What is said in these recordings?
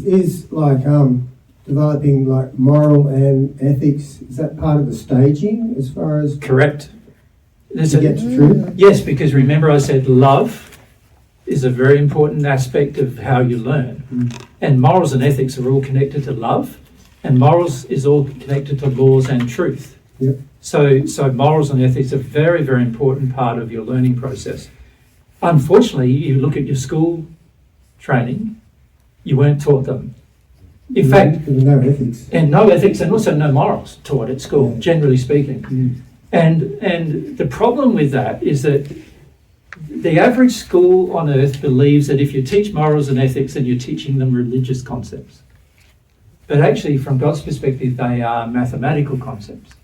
is like developing like moral and ethics, is that part of the staging as far as Correct. to get to truth? Yes, because remember I said love is a very important aspect of how you learn. And morals and ethics are all connected to love, and morals is all connected to laws and truth. Yep. So morals and ethics are a very, very important part of your learning process. Unfortunately, you look at your school training, you weren't taught them. In fact, no ethics. And no ethics, and also no morals taught at school, generally speaking. And the problem with that is that the average school on earth believes that if you teach morals and ethics, then you're teaching them religious concepts. But actually, from God's perspective, they are mathematical concepts,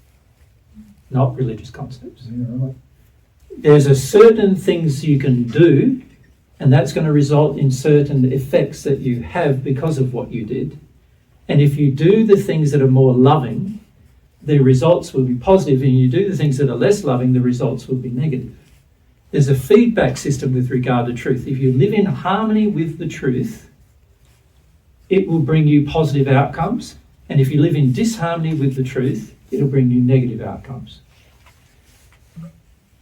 not religious concepts. Yeah, right. There's a certain things you can do, and that's going to result in certain effects that you have because of what you did. And if you do the things that are more loving, the results will be positive, and you do the things that are less loving, the results will be negative. There's a feedback system with regard to truth. If you live in harmony with the truth, it will bring you positive outcomes. And if you live in disharmony with the truth, it'll bring you negative outcomes.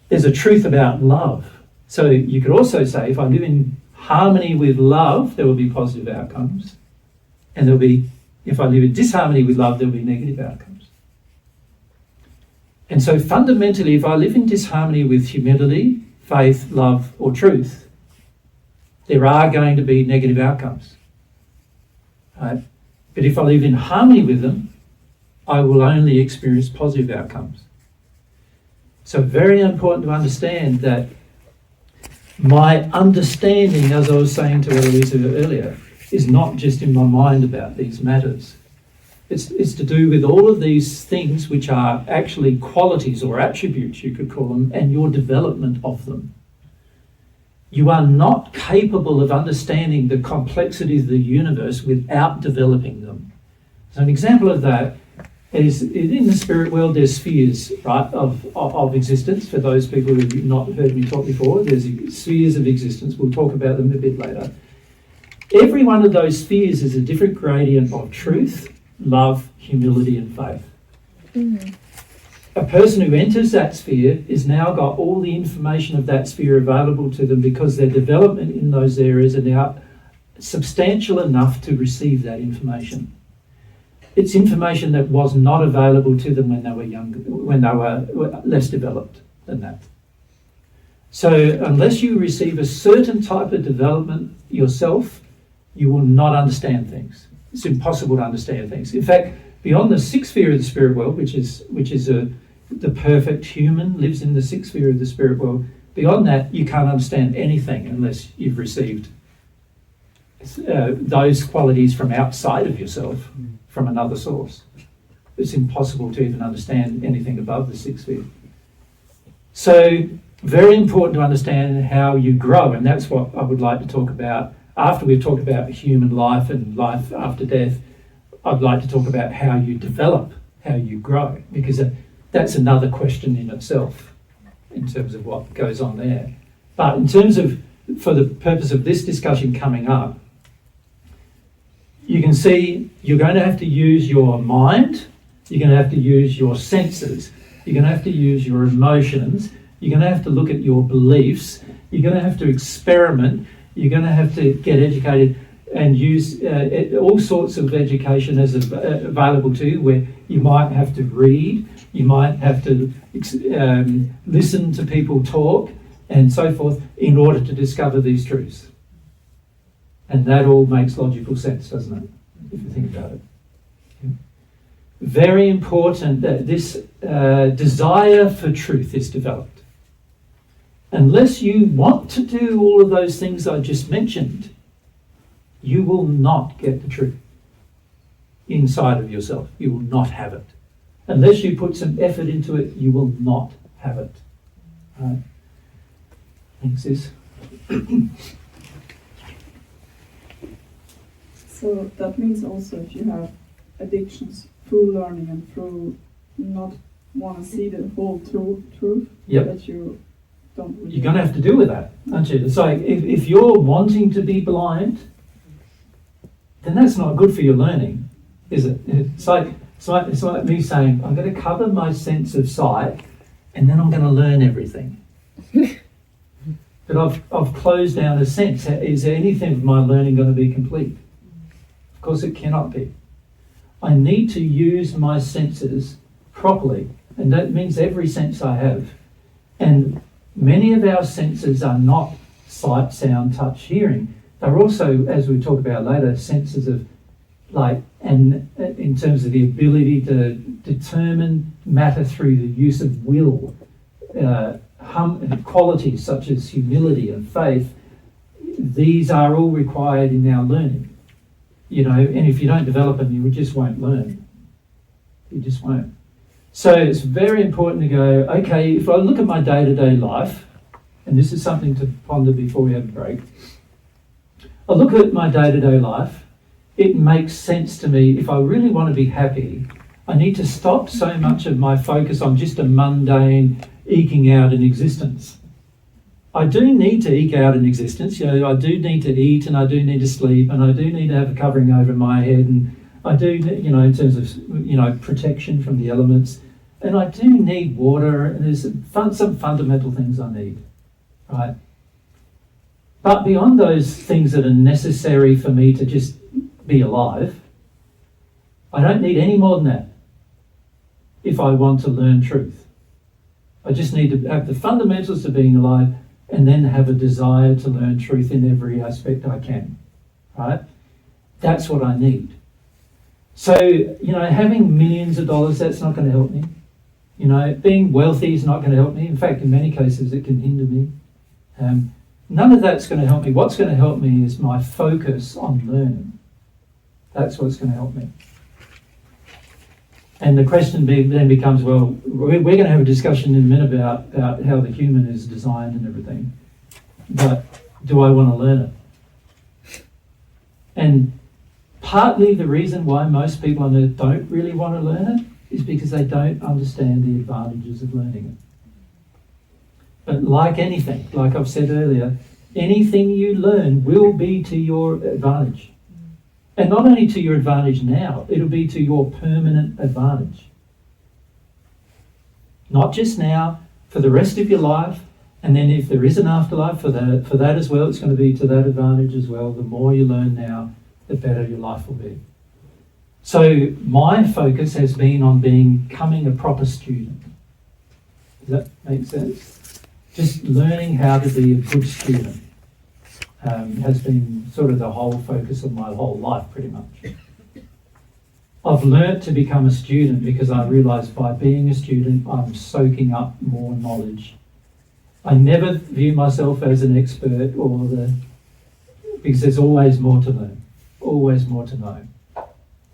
There's a truth about love. So you could also say, if I live in harmony with love, there will be positive outcomes. And if I live in disharmony with love, there will be negative outcomes. And so fundamentally, if I live in disharmony with humility, faith, love, or truth, there are going to be negative outcomes. Right? But if I live in harmony with them, I will only experience positive outcomes. So very important to understand that my understanding, as I was saying to Eloisa earlier, is not just in my mind about these matters. It's to do with all of these things which are actually qualities or attributes, you could call them, and your development of them. You are not capable of understanding the complexities of the universe without developing them. So an example of that is in the spirit world, there's spheres, right, of existence. For those people who have not heard me talk before, there's spheres of existence. We'll talk about them a bit later. Every one of those spheres is a different gradient of truth, love, humility, and faith. Mm-hmm. A person who enters that sphere has now got all the information of that sphere available to them because their development in those areas are now substantial enough to receive that information. It's information that was not available to them when they were younger, when they were less developed than that. So unless you receive a certain type of development yourself, you will not understand things. It's impossible to understand things. In fact, beyond the sixth sphere of the spirit world, which is the perfect human lives in the sixth sphere of the spirit world, beyond that you can't understand anything unless you've received those qualities from outside of yourself, from another source. It's impossible to even understand anything above the sixth sphere. So very important to understand how you grow, and that's what I would like to talk about. After we've talked about human life and life after death, I'd like to talk about how you develop, how you grow, because that's another question in itself in terms of what goes on there. But in terms of, for the purpose of this discussion coming up, you can see you're going to have to use your mind, you're going to have to use your senses, you're going to have to use your emotions, you're going to have to look at your beliefs, you're going to have to experiment, you're going to have to get educated and use all sorts of education as available to you, where you might have to read, you might have to listen to people talk and so forth in order to discover these truths. And that all makes logical sense, doesn't it, if you think about it? Very important that this desire for truth is developed. Unless you want to do all of those things I just mentioned, you will not get the truth inside of yourself. You will not have it. Unless you put some effort into it, you will not have it. Right? Thanks, sis. So that means also if you have addictions through learning and through not want to see the whole truth, yep, that you don't really... You're going to have to deal with that, aren't you? It's like if you're wanting to be blind, then that's not good for your learning, is it? It's like me saying, I'm going to cover my sense of sight and then I'm going to learn everything. But I've closed down a sense. Is there anything of my learning going to be complete? Of course it cannot be. I need to use my senses properly, and that means every sense I have. And many of our senses are not sight, sound, touch, hearing. They're also, as we talk about later, senses of and in terms of the ability to determine matter through the use of will, qualities such as humility and faith. These are all required in our learning. And if you don't develop them, you just won't learn. You just won't. So it's very important to go, okay, if I look at my day-to-day life, and this is something to ponder before we have a break, I look at my day-to-day life, it makes sense to me. If I really want to be happy, I need to stop so much of my focus on just a mundane eking out an existence. I do need to eke out an existence. I do need to eat, and I do need to sleep, and I do need to have a covering over my head, and I do, in terms of, protection from the elements, and I do need water, and there's some fundamental things I need, right? But beyond those things that are necessary for me to just be alive, I don't need any more than that if I want to learn truth. I just need to have the fundamentals of being alive and then have a desire to learn truth in every aspect I can, right? That's what I need. So, having millions of dollars, that's not going to help me. Being wealthy is not going to help me. In fact, in many cases, it can hinder me. None of that's going to help me. What's going to help me is my focus on learning. That's what's going to help me. And the question then becomes, well, we're going to have a discussion in a minute about how the human is designed and everything. But do I want to learn it? And partly the reason why most people on earth don't really want to learn it is because they don't understand the advantages of learning it. But like anything, like I've said earlier, anything you learn will be to your advantage. And not only to your advantage now, it'll be to your permanent advantage. Not just now, for the rest of your life, and then if there is an afterlife, for that as well, it's going to be to that advantage as well. The more you learn now, the better your life will be. So my focus has been on becoming a proper student. Does that make sense? Just learning how to be a good student. Has been sort of the whole focus of my whole life, pretty much. I've learnt to become a student because I realised by being a student, I'm soaking up more knowledge. I never view myself as an expert because there's always more to learn, always more to know.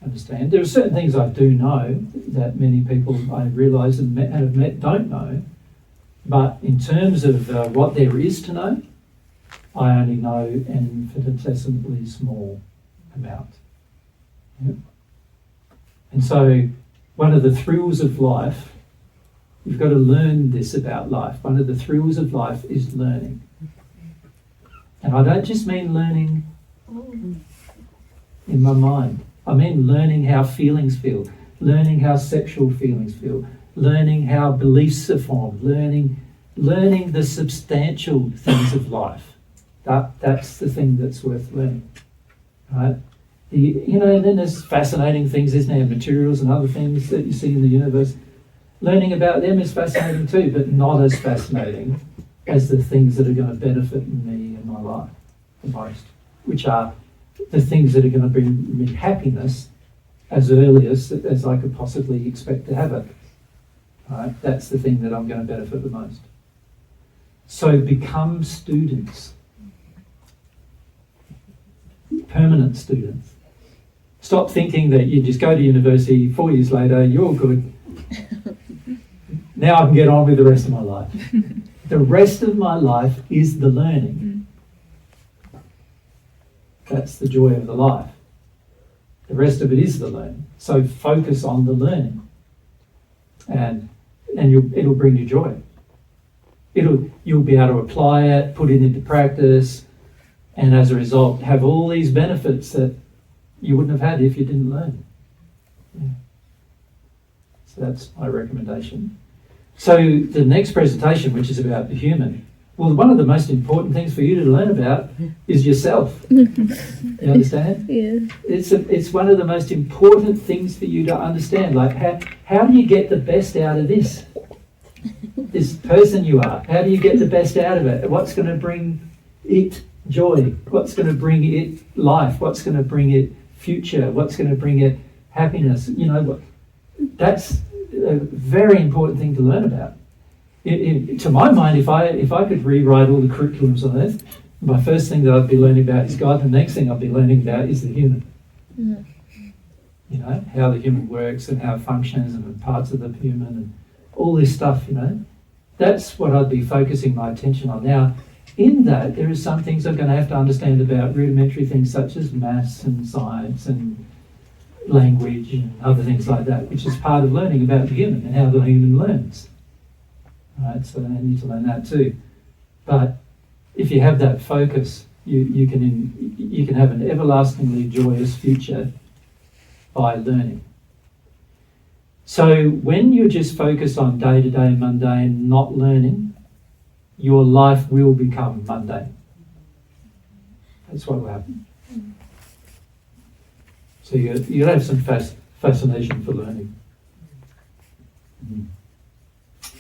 Understand? There are certain things I do know that many people I realise and have met don't know, but in terms of what there is to know, I only know an infinitesimally small amount. Yep. And so one of the thrills of life, you've got to learn this about life. One of the thrills of life is learning. And I don't just mean learning in my mind. I mean learning how feelings feel, learning how sexual feelings feel, learning how beliefs are formed, learning the substantial things of life. That's the thing that's worth learning, right? Then there's fascinating things, isn't there? Materials and other things that you see in the universe. Learning about them is fascinating too, but not as fascinating as the things that are going to benefit me in my life the most, which are the things that are going to bring me happiness as early as I could possibly expect to have it. Right? That's the thing that I'm going to benefit the most. So become students. Permanent students. Stop thinking that you just go to university, 4 years later, you're good. Now I can get on with the rest of my life. The rest of my life is the learning. That's the joy of the life. The rest of it is the learning. So focus on the learning. And it'll bring you joy. You'll be able to apply it, put it into practice, and as a result have all these benefits that you wouldn't have had if you didn't learn. Yeah. So that's my recommendation. So the next presentation, which is about the human, well, one of the most important things for you to learn about is yourself. You understand? Yeah. It's one of the most important things for you to understand. Like, how do you get the best out of this person you are? How do you get the best out of it? What's going to bring it joy? What's going to bring it life? What's going to bring it future? What's going to bring it happiness? You know, that's a very important thing to learn about. To my mind, if I could rewrite all the curriculums on earth, my first thing that I'd be learning about is God. The next thing I'd be learning about is the human. Mm. You know, how the human works and how it functions and parts of the human and all this stuff, you know. That's what I'd be focusing my attention on. Now, in that, there are some things I'm going to have to understand about rudimentary things such as maths and science and language and other things like that, which is part of learning about the human and how the human learns. Right, so I need to learn that too. But if you have that focus, you can have an everlastingly joyous future by learning. So when you're just focused on day-to-day mundane, not learning, your life will become mundane. That's what will happen. So you'll have some fascination for learning.